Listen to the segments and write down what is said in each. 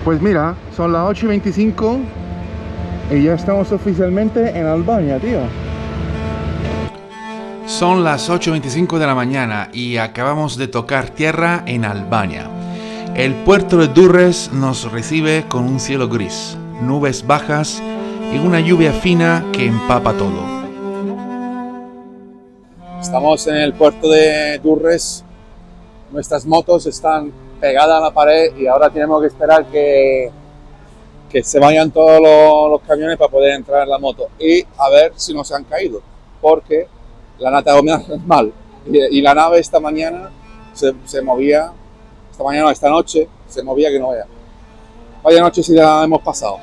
Pues mira, son las 8:25 y ya estamos oficialmente en Albania, tío. Son las 8:25 de la mañana y acabamos de tocar tierra en Albania. El puerto de Durrës nos recibe con un cielo gris, nubes bajas y una lluvia fina que empapa todo. Estamos en el puerto de Durrës. Nuestras motos están pegadas a la pared y ahora tenemos que esperar que se vayan todos los camiones para poder entrar en la moto y a ver si no se han caído, porque la anatomía es mal y la nave esta mañana se movía, esta noche se movía que no vea. Vaya noche si la hemos pasado.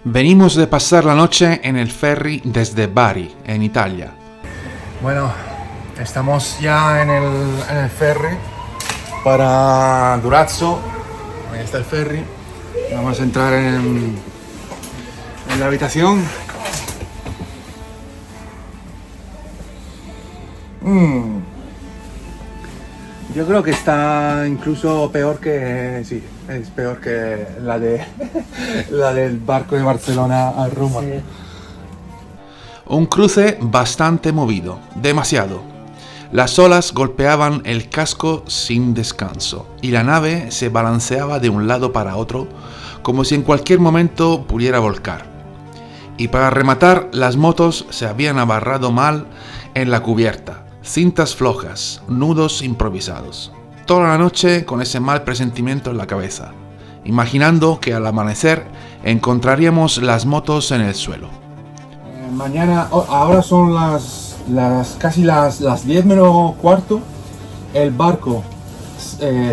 Venimos de pasar la noche en el ferry desde Bari, en Italia. Bueno, estamos ya en el ferry para Durazzo. Ahí está el ferry. Vamos a entrar en la habitación. Yo creo que está incluso peor que... Sí, es peor que la del barco de Barcelona a Roma. Sí. Un cruce bastante movido, demasiado. Las olas golpeaban el casco sin descanso y la nave se balanceaba de un lado para otro como si en cualquier momento pudiera volcar. Y para rematar, las motos se habían abarrado mal en la cubierta. Cintas flojas, nudos improvisados. Toda la noche con ese mal presentimiento en la cabeza, imaginando que al amanecer encontraríamos las motos en el suelo. Mañana, ahora son casi las 10 menos cuarto. El barco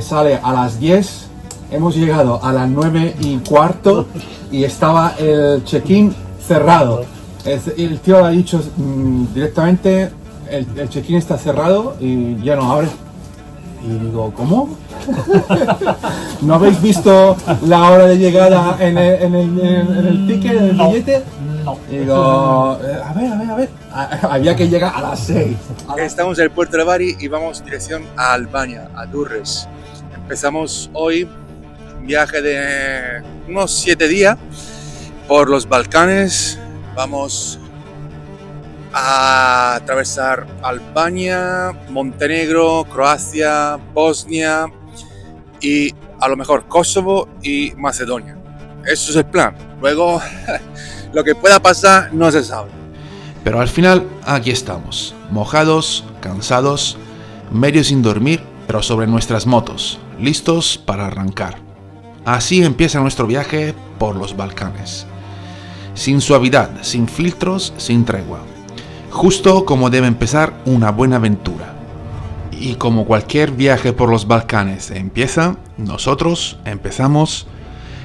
sale a las 10. Hemos llegado a las 9:15 y estaba el check-in cerrado. El tío ha dicho directamente... El check-in está cerrado y ya no abre. Y digo, ¿cómo? ¿No habéis visto la hora de llegada en el ticket, en el billete? No. Y digo, a ver. Había que llegar a las 6. Estamos en el puerto de Bari y vamos dirección a Albania, a Durrës. Empezamos hoy un viaje de unos 7 días por los Balcanes. Vamos a atravesar Albania, Montenegro, Croacia, Bosnia y a lo mejor Kosovo y Macedonia. Eso es el plan. Luego, lo que pueda pasar no se sabe. Pero al final, aquí estamos, mojados, cansados, medio sin dormir, pero sobre nuestras motos, listos para arrancar. Así empieza nuestro viaje por los Balcanes. Sin suavidad, sin filtros, sin tregua. Justo como debe empezar una buena aventura. Y como cualquier viaje por los Balcanes empieza, nosotros empezamos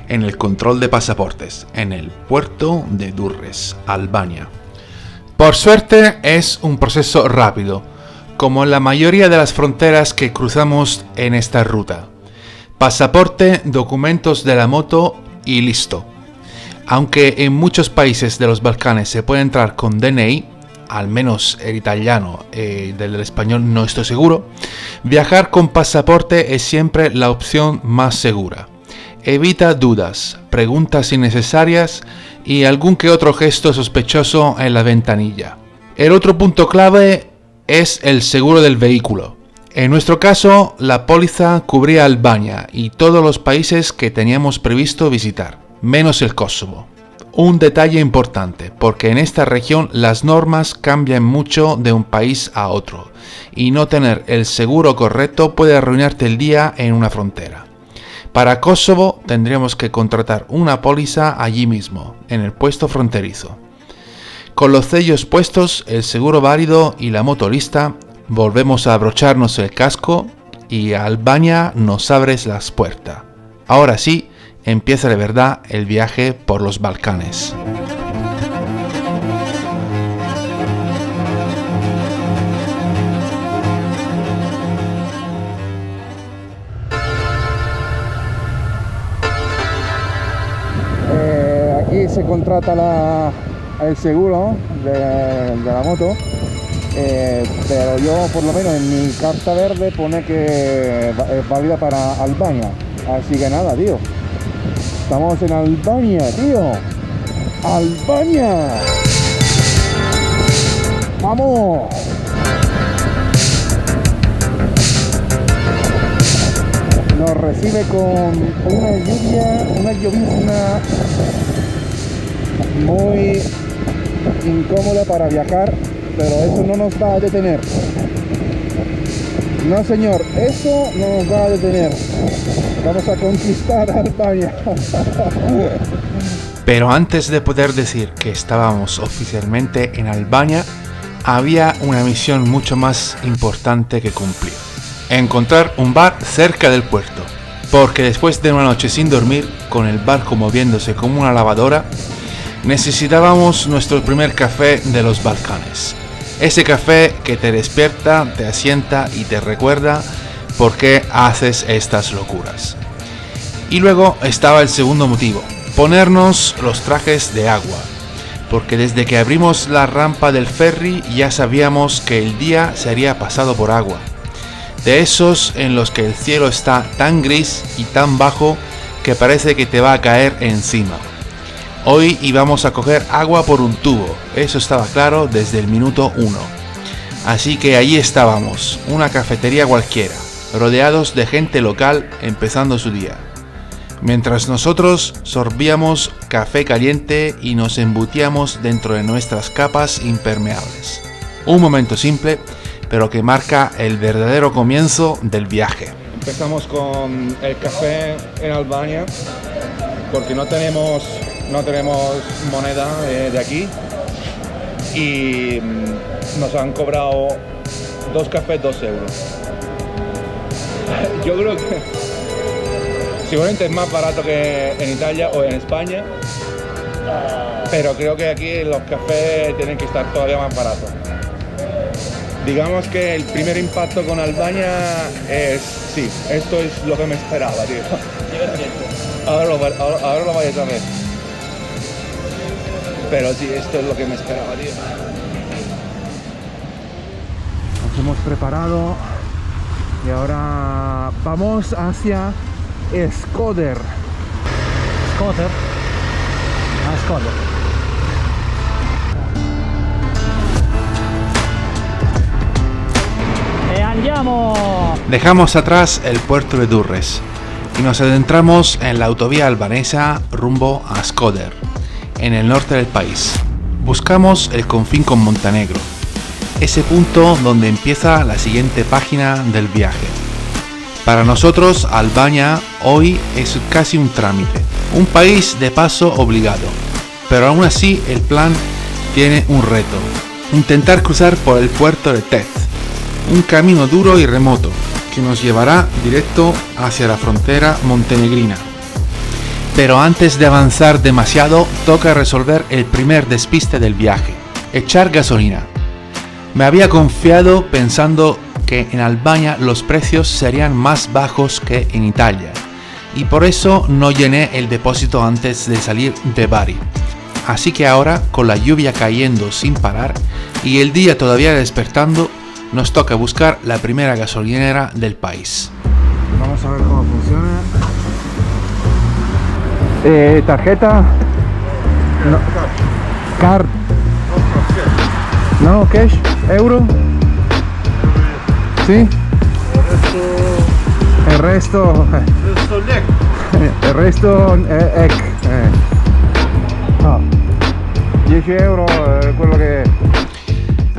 en el control de pasaportes, en el puerto de Durrës, Albania. Por suerte es un proceso rápido, como en la mayoría de las fronteras que cruzamos en esta ruta. Pasaporte, documentos de la moto y listo. Aunque en muchos países de los Balcanes se puede entrar con DNI, al menos el italiano, del español no estoy seguro, viajar con pasaporte es siempre la opción más segura. Evita dudas, preguntas innecesarias y algún que otro gesto sospechoso en la ventanilla. El otro punto clave es el seguro del vehículo. En nuestro caso, la póliza cubría Albania y todos los países que teníamos previsto visitar, menos el Kosovo. Un detalle importante, porque en esta región las normas cambian mucho de un país a otro, y no tener el seguro correcto puede arruinarte el día en una frontera. Para Kosovo tendríamos que contratar una póliza allí mismo, en el puesto fronterizo. Con los sellos puestos, el seguro válido y la moto lista, volvemos a abrocharnos el casco y a Albania nos abres las puertas. Ahora sí, empieza de verdad el viaje por los Balcanes. Aquí se contrata el seguro de la moto, pero yo por lo menos en mi carta verde pone que es válida para Albania. Así que nada, tío. Estamos en Albania, tío. ¡Albania! ¡Vamos! Nos recibe con una llovizna muy incómoda para viajar, pero eso no nos va a detener. No, señor, eso no nos va a detener. Vamos a conquistar Albania. Pero antes de poder decir que estábamos oficialmente en Albania, había una misión mucho más importante que cumplir. Encontrar un bar cerca del puerto. Porque después de una noche sin dormir, con el barco moviéndose como una lavadora, necesitábamos nuestro primer café de los Balcanes. Ese café que te despierta, te asienta y te recuerda por qué haces estas locuras. Y luego estaba el segundo motivo, ponernos los trajes de agua. Porque desde que abrimos la rampa del ferry ya sabíamos que el día sería pasado por agua. De esos en los que el cielo está tan gris y tan bajo que parece que te va a caer encima. Hoy íbamos a coger agua por un tubo, eso estaba claro desde el minuto 1. Así que allí estábamos, una cafetería cualquiera, rodeados de gente local empezando su día. Mientras nosotros sorbíamos café caliente y nos embutíamos dentro de nuestras capas impermeables. Un momento simple, pero que marca el verdadero comienzo del viaje. Empezamos con el café en Albania porque no tenemos moneda de aquí y nos han cobrado 2 cafés 2 euros. Yo creo que seguramente es más barato que en Italia o en España, pero creo que aquí los cafés tienen que estar todavía más baratos. Digamos que el primer impacto con Albania es, sí, esto es lo que me esperaba, tío. Ahora lo vais a ver. Pero sí, esto es lo que me esperaba, tío. Nos hemos preparado y ahora vamos hacia Shkodër. Shkodër? Ah, Shkodër. ¡Andiamo! Dejamos atrás el puerto de Durrës y nos adentramos en la autovía albanesa rumbo a Shkodër, en el norte del país. Buscamos el confín con Montenegro, ese punto donde empieza la siguiente página del viaje. Para nosotros, Albania hoy es casi un trámite, un país de paso obligado, pero aún así el plan tiene un reto: intentar cruzar por el puerto de Tet, un camino duro y remoto que nos llevará directo hacia la frontera montenegrina. Pero antes de avanzar demasiado, toca resolver el primer despiste del viaje: echar gasolina. Me había confiado pensando que en Albania los precios serían más bajos que en Italia, y por eso no llené el depósito antes de salir de Bari. Así que ahora, con la lluvia cayendo sin parar y el día todavía despertando, nos toca buscar la primera gasolinera del país. Vamos a ver cómo funciona. Tarjeta. No. Card. No, cash. Euro. Sí. El resto. El resto. 10 euro. Quello che.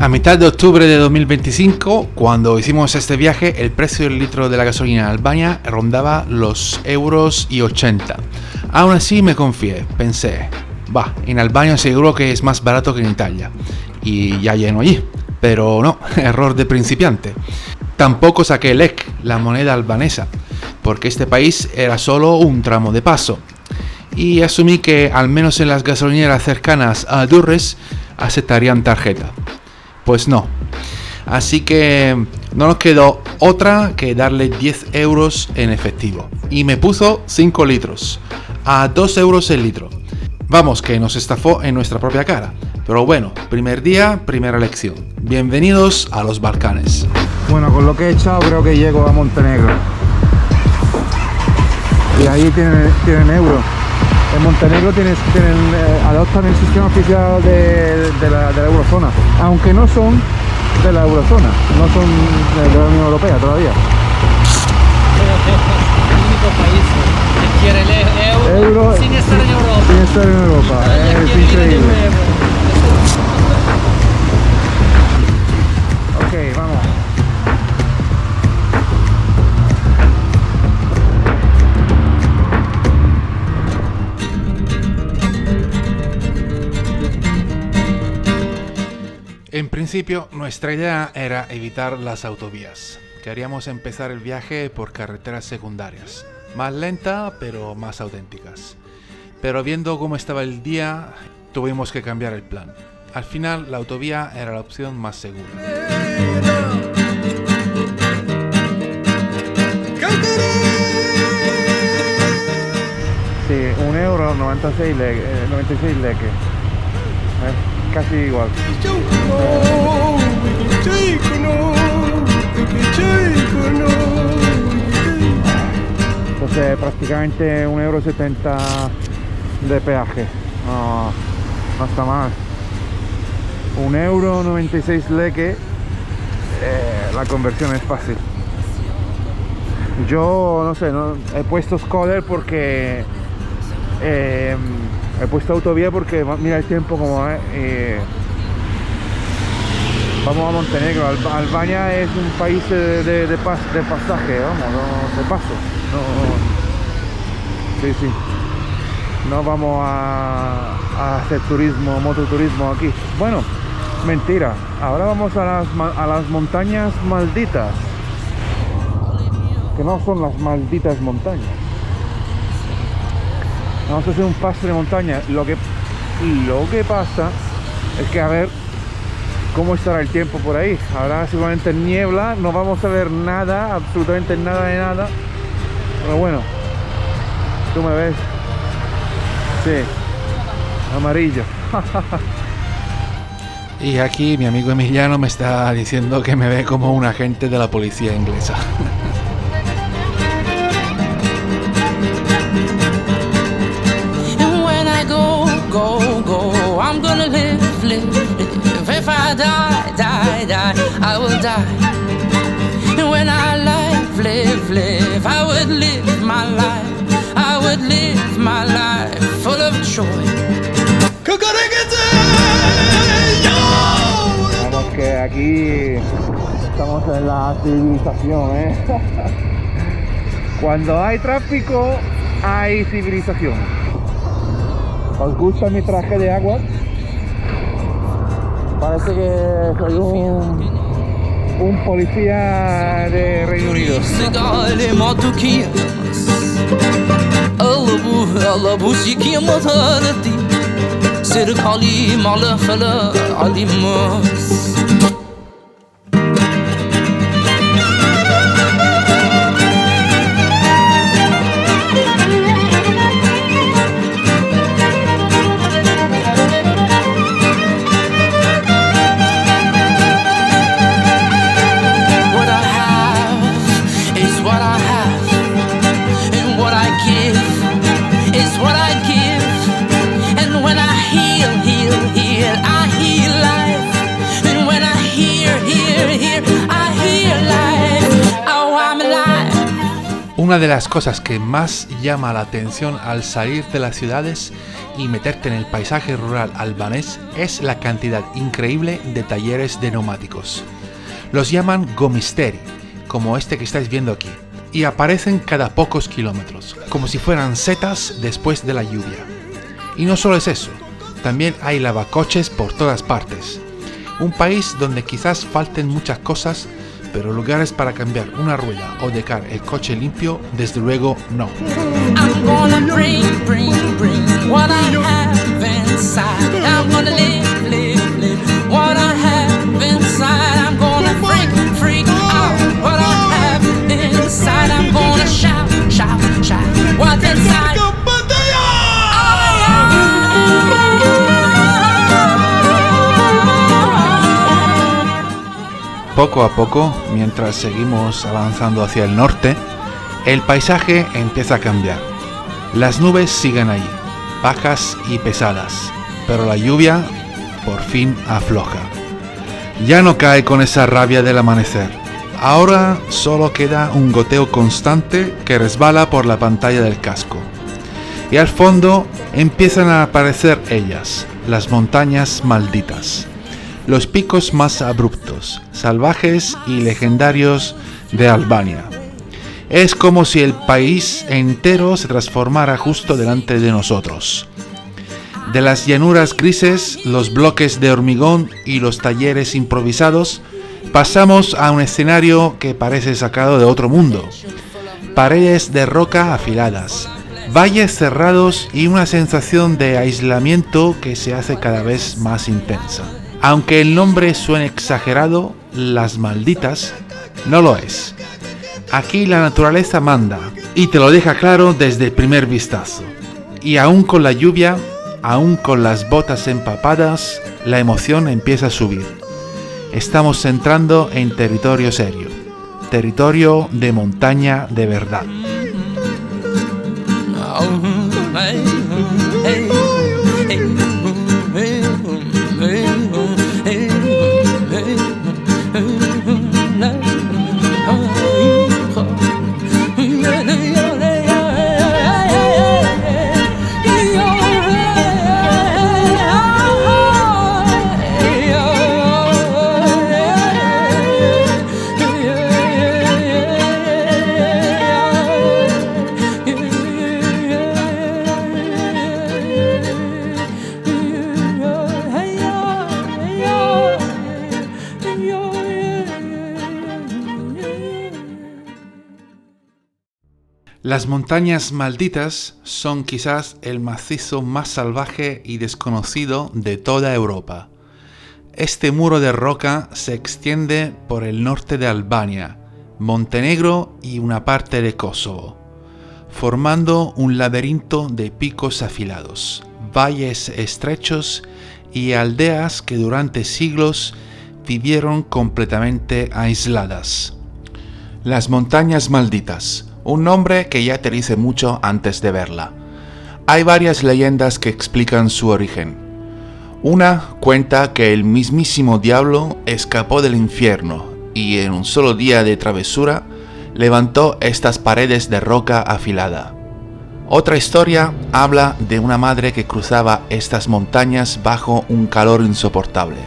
A mitad de octubre de 2025, cuando hicimos este viaje, el precio del litro de la gasolina en Albania rondaba los €80. Aún así me confié, pensé, en Albania seguro que es más barato que en Italia, y ya lleno allí. Pero no, error de principiante. Tampoco saqué lek, la moneda albanesa, porque este país era solo un tramo de paso, y asumí que al menos en las gasolineras cercanas a Durrës aceptarían tarjeta. Pues no. Así que no nos quedó otra que darle 10 euros en efectivo. Y me puso 5 litros, a 2 euros el litro. Vamos, que nos estafó en nuestra propia cara. Pero bueno, primer día, primera lección. Bienvenidos a los Balcanes. Bueno, con lo que he echado creo que llego a Montenegro. ahí tienen euro. En Montenegro adoptan el sistema oficial de la eurozona, aunque no son de la eurozona, no son de la Unión Europea todavía. El único país que quiere el euro sin estar en Europa. Sin estar en Europa, es increíble. Ok, vamos. En principio, nuestra idea era evitar las autovías. Queríamos empezar el viaje por carreteras secundarias, más lenta pero más auténticas. Pero viendo cómo estaba el día, tuvimos que cambiar el plan. Al final, la autovía era la opción más segura. Sí, €1, 96 leque. Casi igual. Entonces prácticamente €1,70 de peaje. No está mal. €1,96 leque. La conversión es fácil. Yo no sé, he puesto Skoder porque he puesto autovía porque mira el tiempo como es. Vamos a Montenegro. Albania es un país de pasaje, vamos, de paso. Sí. No vamos a hacer turismo, mototurismo aquí. Bueno, mentira. Ahora vamos a las montañas malditas. Que no son las malditas montañas. Vamos a hacer un paso de montaña. Lo que pasa es que a ver cómo estará el tiempo por ahí. Habrá seguramente niebla, no vamos a ver nada, absolutamente nada de nada. Pero bueno, tú me ves. Sí, amarillo. Y aquí mi amigo Emiliano me está diciendo que me ve como un agente de la policía inglesa. I'm gonna live. If I die, I will die. And when I live, I would live my life. I would live my life full of joy. Vamos que aquí estamos en la civilización, Cuando hay tráfico, hay civilización. ¿Os gusta mi traje de agua? Parece que soy un policía de Reino Unido. Una de las cosas que más llama la atención al salir de las ciudades y meterte en el paisaje rural albanés es la cantidad increíble de talleres de neumáticos. Los llaman gomisteri, como este que estáis viendo aquí, y aparecen cada pocos kilómetros, como si fueran setas después de la lluvia. Y no solo es eso, también hay lavacoches por todas partes. Un país donde quizás falten muchas cosas, pero lugares para cambiar una rueda o dejar el coche limpio, desde luego no. I'm gonna bring what I have inside. I'm gonna live what I have inside. I'm gonna freak out what I have inside. I'm gonna shout what's inside. Poco a poco, mientras seguimos avanzando hacia el norte, el paisaje empieza a cambiar. Las nubes siguen ahí, bajas y pesadas, pero la lluvia por fin afloja. Ya no cae con esa rabia del amanecer. Ahora solo queda un goteo constante que resbala por la pantalla del casco. Y al fondo empiezan a aparecer ellas, las montañas malditas. Los picos más abruptos, salvajes y legendarios de Albania. Es como si el país entero se transformara justo delante de nosotros. De las llanuras grises, los bloques de hormigón y los talleres improvisados, pasamos a un escenario que parece sacado de otro mundo. Paredes de roca afiladas, valles cerrados y una sensación de aislamiento que se hace cada vez más intensa. Aunque el nombre suene exagerado, Las Malditas no lo es. Aquí la naturaleza manda y te lo deja claro desde el primer vistazo. Y aún con la lluvia, aún con las botas empapadas, la emoción empieza a subir. Estamos entrando en territorio serio, territorio de montaña de verdad. Las montañas malditas son quizás el macizo más salvaje y desconocido de toda Europa. Este muro de roca se extiende por el norte de Albania, Montenegro y una parte de Kosovo, formando un laberinto de picos afilados, valles estrechos y aldeas que durante siglos vivieron completamente aisladas. Las montañas malditas. Un nombre que ya te dice mucho antes de verla. Hay varias leyendas que explican su origen. Una cuenta que el mismísimo diablo escapó del infierno y en un solo día de travesura levantó estas paredes de roca afilada. Otra historia habla de una madre que cruzaba estas montañas bajo un calor insoportable.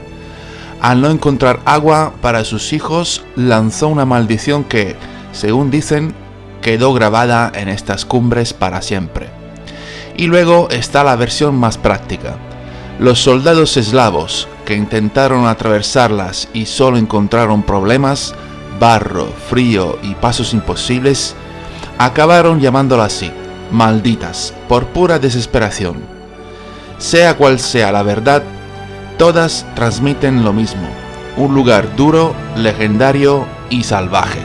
Al no encontrar agua para sus hijos, lanzó una maldición que, según dicen, quedó grabada en estas cumbres para siempre. Y luego está la versión más práctica. Los soldados eslavos que intentaron atravesarlas y solo encontraron problemas, barro, frío y pasos imposibles, acabaron llamándolas así, malditas, por pura desesperación. Sea cual sea la verdad, todas transmiten lo mismo, un lugar duro, legendario y salvaje.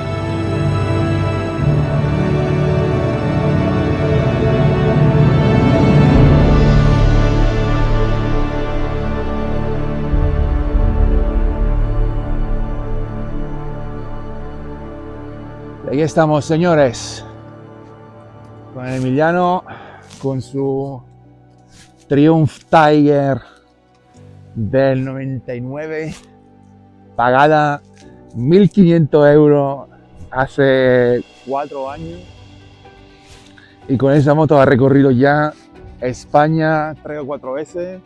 Aquí estamos, señores, con el Emiliano, con su Triumph Tiger del 99, pagada 1.500 euros hace 4 años, y con esa moto ha recorrido ya España 3 o 4 veces,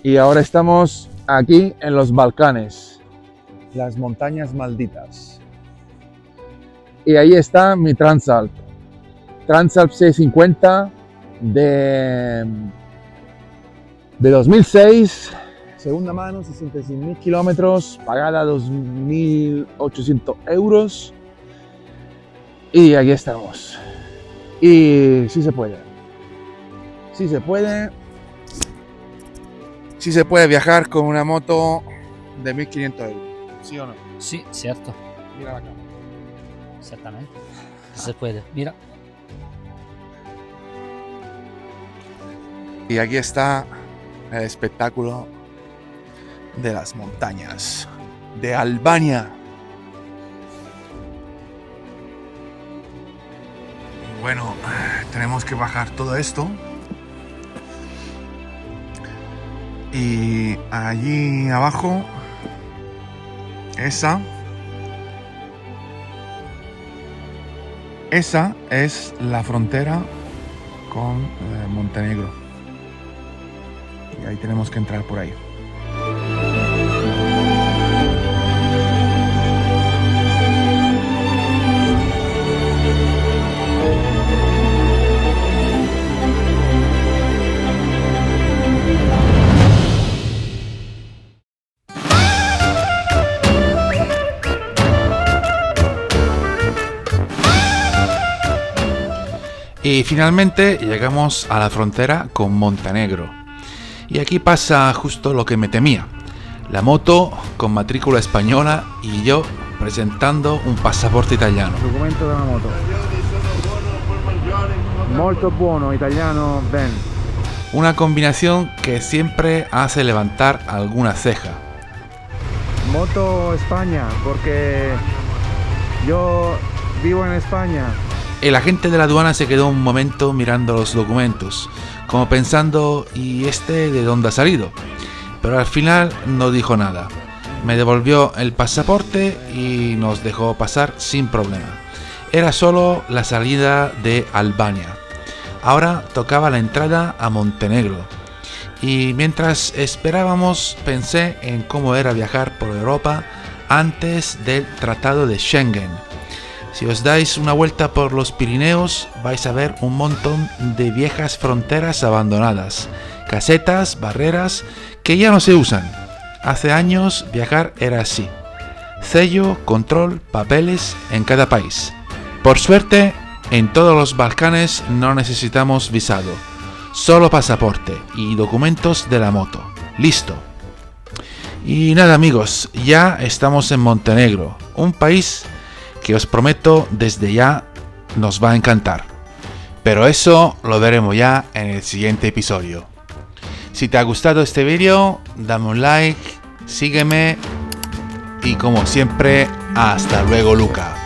y ahora estamos aquí en los Balcanes, las montañas malditas. Y ahí está mi Transalp 650 de 2006, segunda mano, 66.000 kilómetros, pagada 2.800 euros. Y aquí estamos. Y sí se puede. Sí se puede. Sí se puede viajar con una moto de 1.500 euros. ¿Sí o no? Sí, cierto. Mira la cámara. Exactamente. Se puede. Mira. Y aquí está el espectáculo de las montañas de Albania. Bueno, tenemos que bajar todo esto. Y allí abajo, esa es la frontera con Montenegro. Y ahí tenemos que entrar por ahí. Y finalmente llegamos a la frontera con Montenegro. Y aquí pasa justo lo que me temía. La moto con matrícula española y yo presentando un pasaporte italiano. Documento della moto. Molto buono, italiano, ben. Una combinación que siempre hace levantar alguna ceja. Moto España, porque yo vivo en España. El agente de la aduana se quedó un momento mirando los documentos, como pensando, ¿y este de dónde ha salido? Pero al final no dijo nada. Me devolvió el pasaporte y nos dejó pasar sin problema. Era solo la salida de Albania. Ahora tocaba la entrada a Montenegro. Y mientras esperábamos pensé en cómo era viajar por Europa antes del Tratado de Schengen. Si os dais una vuelta por los Pirineos vais a ver un montón de viejas fronteras abandonadas, casetas, barreras que ya no se usan. Hace años viajar era así. Sello, control, papeles en cada país. Por suerte, en todos los Balcanes no necesitamos visado. Solo pasaporte y documentos de la moto. Listo. Y nada amigos, ya estamos en Montenegro, un país que os prometo desde ya nos va a encantar. Pero eso lo veremos ya en el siguiente episodio. Si te ha gustado este vídeo, dame un like, sígueme y como siempre, hasta luego Luca.